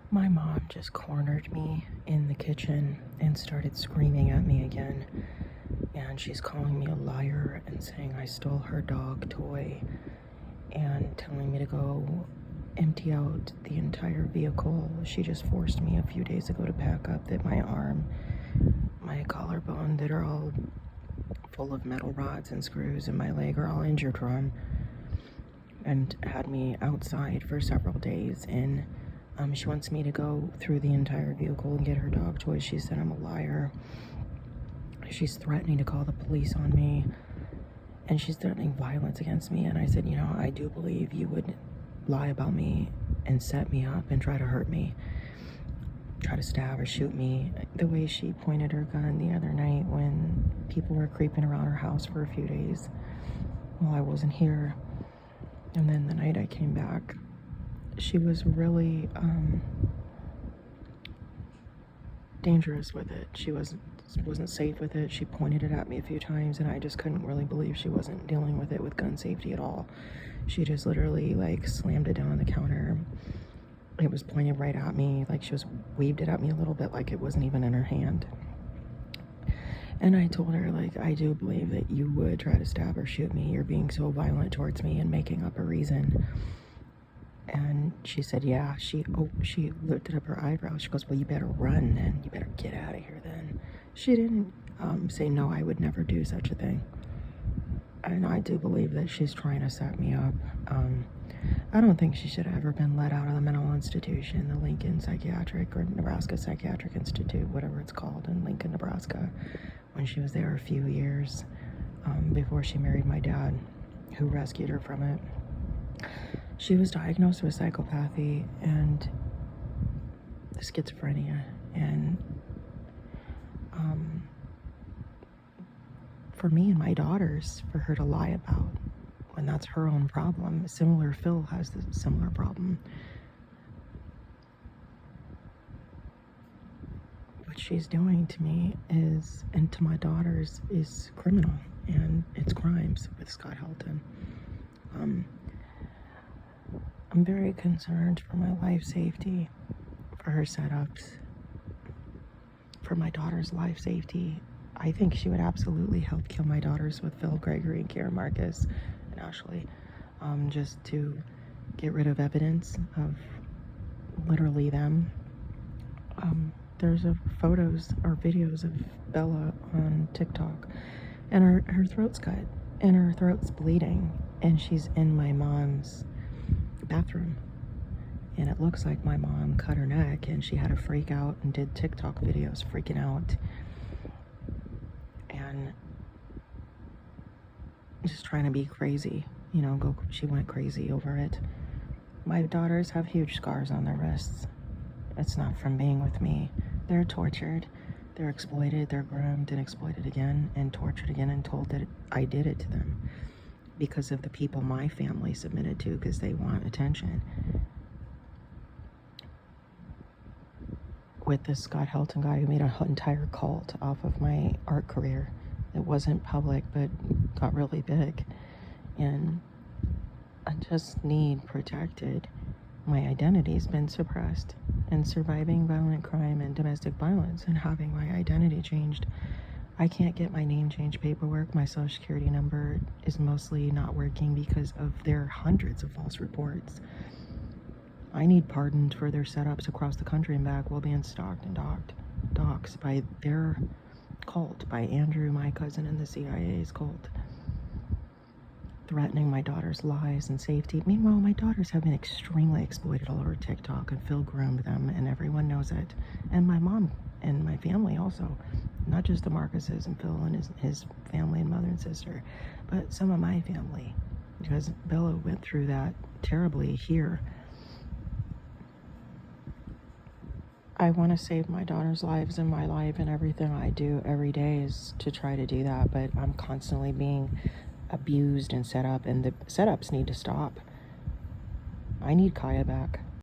My mom just cornered me in the kitchen and started screaming at me again. And she's calling me a liar and saying I stole her dog toy and telling me to go empty out the entire vehicle. She just forced me a few days ago to pack up that my arm, my collarbone that are all full of metal rods and screws, and my leg are all injured from, and had me outside for several days. And she wants me to go through the entire vehicle and get her dog toys. She said I'm a liar. She's threatening to call the police on me, and she's threatening violence against me. And I said, you know, I do believe you would lie about me and set me up and try to hurt me, try to stab or shoot me. The way she pointed her gun the other night when people were creeping around her house for a few days while I wasn't here, and then the night I came back, she was really dangerous with it. She wasn't safe with it. She pointed it at me a few times, and I just couldn't really believe she wasn't dealing with it with gun safety at all. She just literally like slammed it down on the counter. It was pointed right at me, like she was waved it at me a little bit, like it wasn't even in her hand. And I told her, like, I do believe that you would try to stab or shoot me. You're being so violent towards me and making up a reason. And she said, yeah. She lifted up her eyebrows. She goes, well, you better run then. You better get out of here then. She didn't say, no, I would never do such a thing. And I do believe that she's trying to set me up. I don't think she should have ever been let out of the mental institution, the Lincoln Psychiatric or Nebraska Psychiatric Institute, whatever it's called, in Lincoln, Nebraska, when she was there a few years before she married my dad, who rescued her from it. She was diagnosed with psychopathy and schizophrenia, and for me and my daughters, for her to lie about when that's her own problem. Phil has the similar problem. What she's doing to me is, and to my daughters, is criminal, and it's crimes with Scott Helton. I'm very concerned for my life safety, for her setups, for my daughter's life safety. I think she would absolutely help kill my daughters with Phil, Gregory, and Karen Marcus, and Ashley, just to get rid of evidence of literally them. There's photos or videos of Bella on TikTok, and her throat's cut, and her throat's bleeding, and she's in my mom's bathroom, and it looks like my mom cut her neck, and she had a freak out and did TikTok videos freaking out and just trying to be crazy, you know. She went crazy over it. My daughters have huge scars on their wrists. It's not from being with me. They're tortured, they're exploited, they're groomed and exploited again and tortured again, and told that I did it to them because of the people my family submitted to, because they want attention. With this Scott Helton guy who made an entire cult off of my art career. It wasn't public, but got really big. And I just need protected. My identity's been suppressed, and surviving violent crime and domestic violence and having my identity changed. I can't get my name change paperwork. My social security number is mostly not working because of their hundreds of false reports. I need pardons for their setups across the country and back while being stalked and doxxed by their cult, by Andrew, my cousin, and the CIA's cult, threatening my daughter's lives and safety. Meanwhile, my daughters have been extremely exploited all over TikTok, and Phil groomed them, and everyone knows it. And my mom and my family also, not just the Marcuses and Phil and his family and mother and sister, but some of my family, because Bella went through that terribly here. I want to save my daughter's lives and my life, and everything I do every day is to try to do that, but I'm constantly being abused and set up, and the setups need to stop. I need Kaya back.